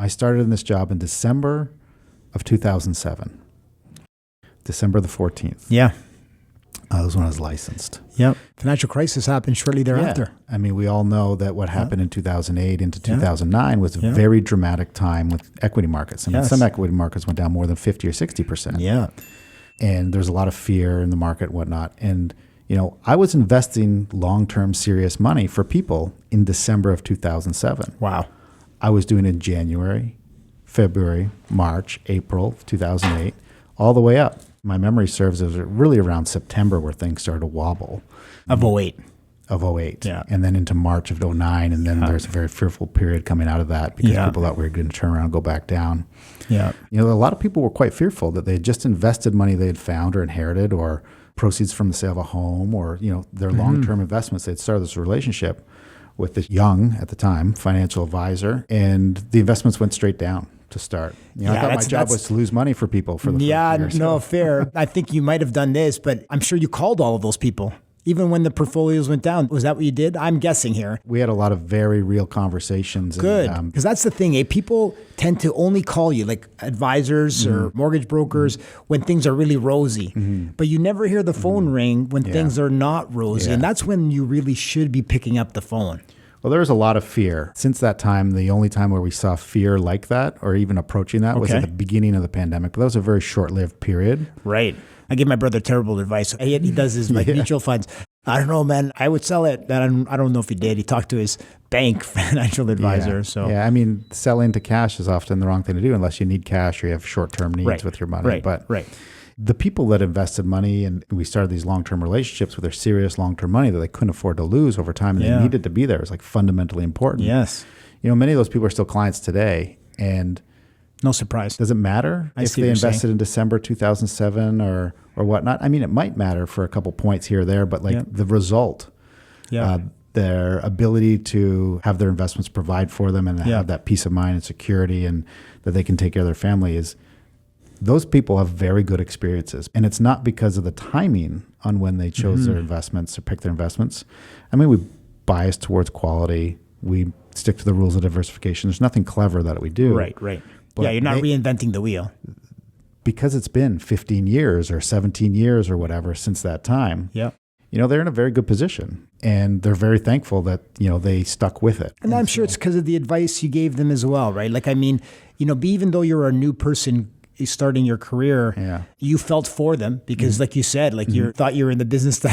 I started in this job in December of 2007. December the 14th. Yeah. That was when I was licensed. Yep. Financial crisis happened shortly thereafter. Yeah. I mean, we all know that what happened in 2008 into 2009 was a very dramatic time with equity markets. I mean, some equity markets went down more than 50 or 60%. Yeah. And there's a lot of fear in the market and whatnot. And, you know, I was investing long-term serious money for people in December of 2007. Wow. I was doing it in January, February, March, April of 2008, all the way up. My memory serves as really around September where things started to wobble. Of 08. Of 08. Yeah. And then into March of 09. And then there's a very fearful period coming out of that because people thought we were going to turn around and go back down. Yeah. You know, a lot of people were quite fearful that they had just invested money they had found or inherited or proceeds from the sale of a home or, you know, their long-term investments. They'd started this relationship with this young, at the time, financial advisor, and the investments went straight down to start. You know, I thought my job was to lose money for people for the first year. No, fair. I think you might have done this, but I'm sure you called all of those people, even when the portfolios went down. Was that what you did? I'm guessing here. We had a lot of very real conversations. Good. Because that's the thing. People tend to only call you, like advisors or mortgage brokers, when things are really rosy. But you never hear the phone ring when things are not rosy. And that's when you really should be picking up the phone. Well, there was a lot of fear. Since that time, the only time where we saw fear like that or even approaching that was at the beginning of the pandemic. But that was a very short-lived period. Right. I give my brother terrible advice. He does his mutual funds. I don't know, man. I would sell it. I don't know if he did. He talked to his bank financial advisor. I mean, sell into cash is often the wrong thing to do unless you need cash or you have short-term needs with your money. But the people that invested money and we started these long-term relationships with their serious long-term money that they couldn't afford to lose over time and they needed to be there. It was like fundamentally important. Yes. You know, many of those people are still clients today and no surprise. Does it matter if they invested in December 2007 or whatnot? I mean, it might matter for a couple points here or there, but like the result, their ability to have their investments provide for them and have that peace of mind and security and that they can take care of their family is those people have very good experiences. And it's not because of the timing on when they chose their investments or picked their investments. I mean, we bias towards quality. We stick to the rules of diversification. There's nothing clever that we do. Right. But you're not reinventing the wheel. Because it's been 15 years or 17 years or whatever since that time. Yeah. You know, they're in a very good position and they're very thankful that, you know, they stuck with it. And I'm sure it's because of the advice you gave them as well, right? Like, I mean, you know, even though you're a new person starting your career, you felt for them because like you said, like you thought you were in the business to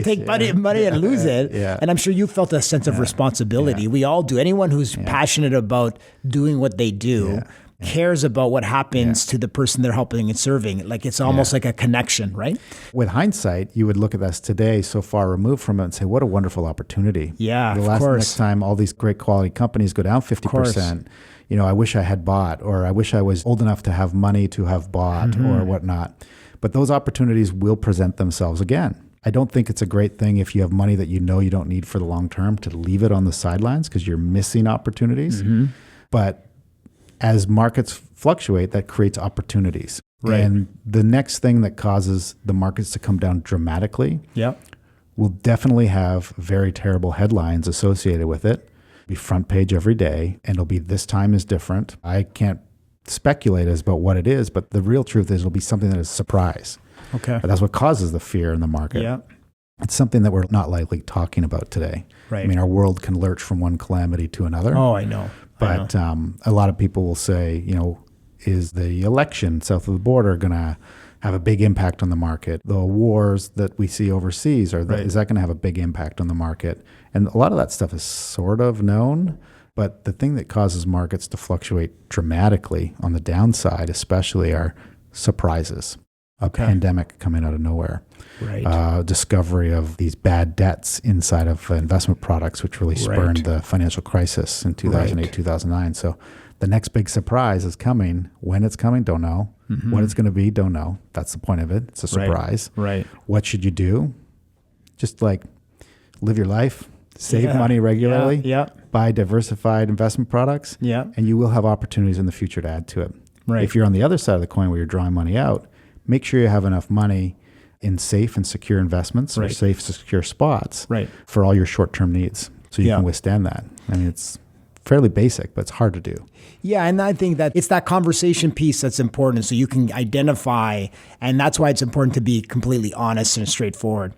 take money and lose it. And I'm sure you felt a sense of responsibility. We all do. Anyone who's passionate about doing what they do cares about what happens to the person they're helping and serving. Like it's almost like a connection, right? With hindsight, you would look at this today so far removed from it and say, what a wonderful opportunity. Yeah, next time all these great quality companies go down 50%, you know, I wish I had bought, or I wish I was old enough to have money to have bought or whatnot. But those opportunities will present themselves again. I don't think it's a great thing if you have money that you know you don't need for the long term to leave it on the sidelines because you're missing opportunities. But as markets fluctuate, that creates opportunities. Right. And the next thing that causes the markets to come down dramatically will definitely have very terrible headlines associated with it. Be front page every day, and it'll be this time is different. I can't speculate as about what it is, but the real truth is it'll be something that is a surprise. Okay. But that's what causes the fear in the market. Yeah. It's something that we're not likely talking about today. Right. I mean, our world can lurch from one calamity to another. Oh, I know. But a lot of people will say, you know, is the election south of the border going to have a big impact on the market? The wars that we see overseas, is that going to have a big impact on the market? And a lot of that stuff is sort of known, but the thing that causes markets to fluctuate dramatically on the downside especially are surprises. A pandemic coming out of nowhere. Discovery of these bad debts inside of investment products, which really spurned the financial crisis in 2008, 2009. So the next big surprise is coming. When it's coming, don't know. What it's going to be, don't know. That's the point of it. It's a surprise. What should you do? Just like live your life, save money regularly, buy diversified investment products, and you will have opportunities in the future to add to it. If you're on the other side of the coin where you're drawing money out, make sure you have enough money in safe and secure investments or safe, secure spots for all your short-term needs so you can withstand that. I mean, it's fairly basic, but it's hard to do. Yeah, and I think that it's that conversation piece that's important, so you can identify, and that's why it's important to be completely honest and straightforward.